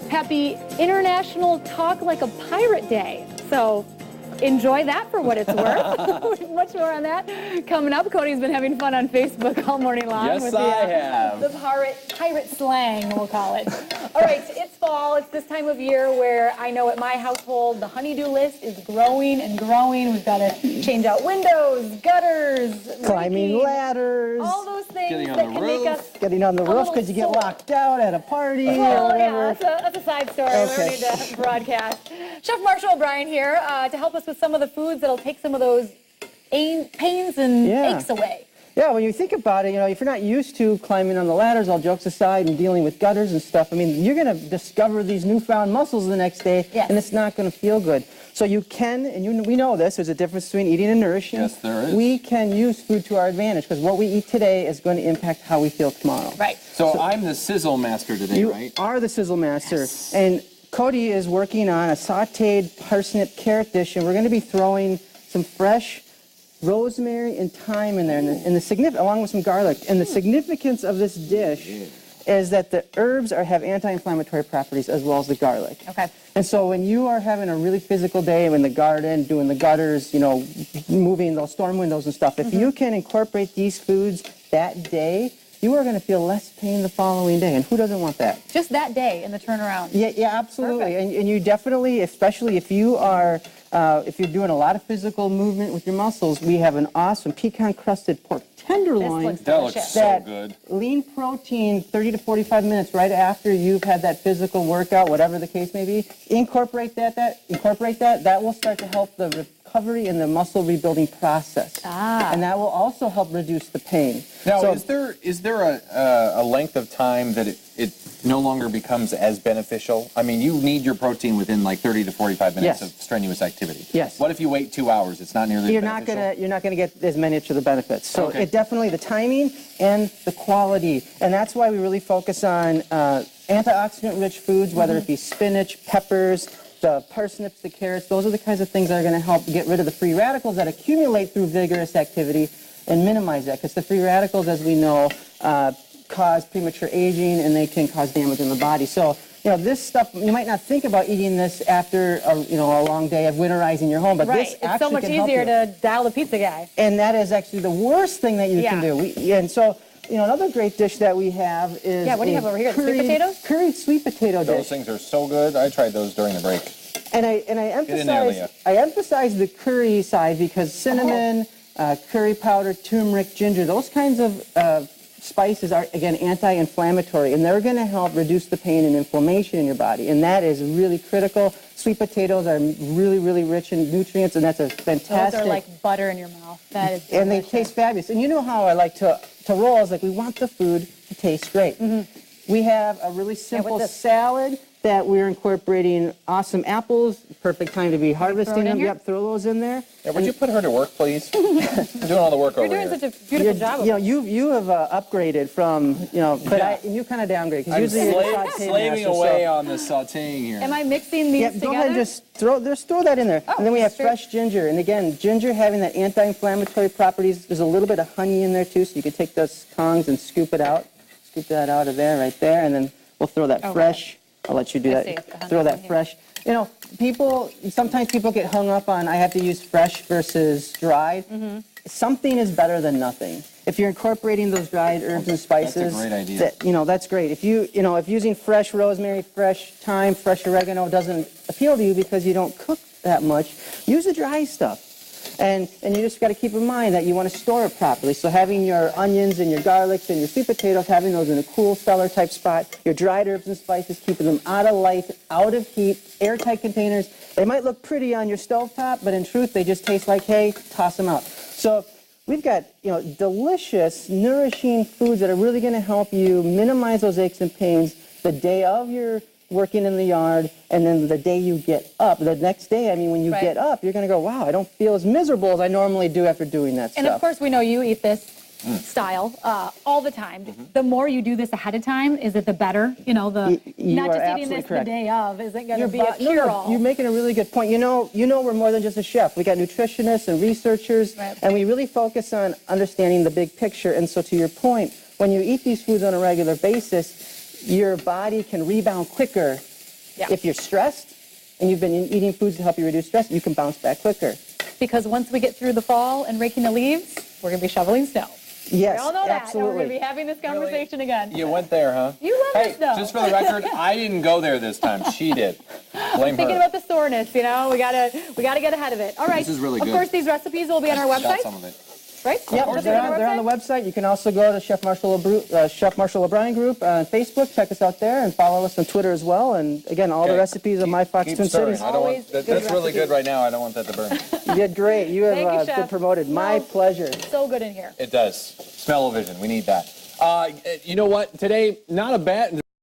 Happy International Talk Like a Pirate Day. So enjoy that for what it's worth. Much more on that coming up. Cody's been having fun on Facebook all morning long. Yes, with I have. The pirate slang, we'll call it. All right, it's fall. It's this time of year where I know at my household the honeydew list is growing and growing. We've got to change out windows, gutters, climbing raking, ladders, all those things Getting on that the can roof. make us getting on the roof little because you get sore. locked out at a party or Well, whatever. yeah, that's a side story. We don't need to broadcast. Chef Marshall O'Brien here to help us with some of the foods that'll take some of those pains and aches away. Yeah, when you think about it, if you're not used to climbing on the ladders, all jokes aside, and dealing with gutters and stuff, I mean, you're going to discover these newfound muscles the next day, and it's not going to feel good. So you can, and we know this, there's a difference between eating and nourishing. Yes, there is. We can use food to our advantage, because what we eat today is going to impact how we feel tomorrow. Right. So I'm the sizzle master today, You right? are the sizzle master. Yes. And Cody is working on a sauteed parsnip carrot dish, and we're going to be throwing some fresh rosemary and thyme in there, along with some garlic. And the significance of this dish is that the herbs have anti-inflammatory properties as well as the garlic. Okay. And so when you are having a really physical day in the garden, doing the gutters, moving those storm windows and stuff, if you can incorporate these foods that day, you are going to feel less pain the following day. And who doesn't want that? Just that day in the turnaround. Yeah, absolutely. And you definitely, especially if you are, if you're doing a lot of physical movement with your muscles, we have an awesome pecan-crusted pork tenderloin. That looks so good. Lean protein, 30 to 45 minutes right after you've had that physical workout, whatever the case may be. Incorporate that. That will start to help the recovery and the muscle rebuilding process. And that will also help reduce the pain. Now, is there a length of time that it no longer becomes as beneficial? I mean, you need your protein within like 30 to 45 minutes of strenuous activity. Yes. What if you wait 2 hours? It's not nearly as beneficial? You're not gonna get as many of the benefits. So it definitely, the timing and the quality. And that's why we really focus on antioxidant-rich foods, whether it be spinach, peppers, the parsnips, the carrots. Those are the kinds of things that are going to help get rid of the free radicals that accumulate through vigorous activity and minimize that. Because the free radicals, as we know, cause premature aging and they can cause damage in the body. So, this stuff, you might not think about eating this after a long day of winterizing your home, but this actually it's so much easier to dial the pizza guy. And that is actually the worst thing that you can do. And so, another great dish that we have is what do you have over here? Sweet potatoes? Curried sweet potato dish. Those things are so good. I tried those during the break. And I emphasize the curry side because cinnamon, curry powder, turmeric, ginger, those kinds of spices are, again, anti-inflammatory, and they're going to help reduce the pain and inflammation in your body, and that is really critical. Sweet potatoes are really, really rich in nutrients, and that's a fantastic... Those are like butter in your mouth. That is delicious. And they taste fabulous. And you know how I like to roll is like we want the food to taste great. We have a really simple salad that we're incorporating awesome apples. Perfect time to be harvesting them. Yep, throw those in there. Yeah, would you put her to work, please? I'm doing all the work over here. You're doing such a beautiful job. You have upgraded from, but you kind of downgrade. I'm usually slaving away on the sauteing here. Am I mixing these together? Go ahead and just throw that in there. And then we have fresh ginger. And again, ginger having that anti-inflammatory properties. There's a little bit of honey in there too, so you can take those tongs and scoop it out. Scoop that out of there, right there. And then we'll throw that fresh. I'll let you do that. Throw that fresh. Sometimes people get hung up on I have to use fresh versus dried. Something is better than nothing. If you're incorporating those dried herbs and spices, that's a great idea. That's great. If if using fresh rosemary, fresh thyme, fresh oregano doesn't appeal to you because you don't cook that much, use the dry stuff. And you just got to keep in mind that you want to store it properly. So having your onions and your garlics and your sweet potatoes, having those in a cool cellar type spot, your dried herbs and spices, keeping them out of light, out of heat, airtight containers. They might look pretty on your stovetop, but in truth, they just taste like hay. Toss them out. So we've got delicious, nourishing foods that are really going to help you minimize those aches and pains the day of your working in the yard, and then the day you get up, the next day, when you get up, you're going to go, wow, I don't feel as miserable as I normally do after doing that stuff. And of course, we know you eat this style all the time. The more you do this ahead of time, is it the better? Not just eating this the day of, is it going to be a cure-all? You're making a really good point. We're more than just a chef. We got nutritionists and researchers, and we really focus on understanding the big picture. And so to your point, when you eat these foods on a regular basis, your body can rebound quicker Yeah. If you're stressed and you've been eating foods to help you reduce stress, you can bounce back quicker. Because once we get through the fall and raking the leaves, we're going to be shoveling snow. Yes, We all know that. And we're absolutely. going to be having this conversation again. You went there, huh? You love Hey, this, though. just for the record, I didn't go there this time. She did. Blame Thinking her. about the soreness, we gotta get ahead of it. All right. This is really Of good. course, these recipes will be on our Got website, some of it. right? Yep, Recipes they're on the website. You can also go to Chef Marshall O'Brien group on Facebook. Check us out there and follow us on Twitter as well. And again, all the Okay. recipes of My Fox Keep Twin stirring. Cities. I don't Always want, that, good that's really good recipes. right now. I don't want that to burn. You did great. You have Thank you, been Chef. promoted. My Smells pleasure. So good in here. It does. Smell-o-vision. We need that. You know what? Today, not a bad.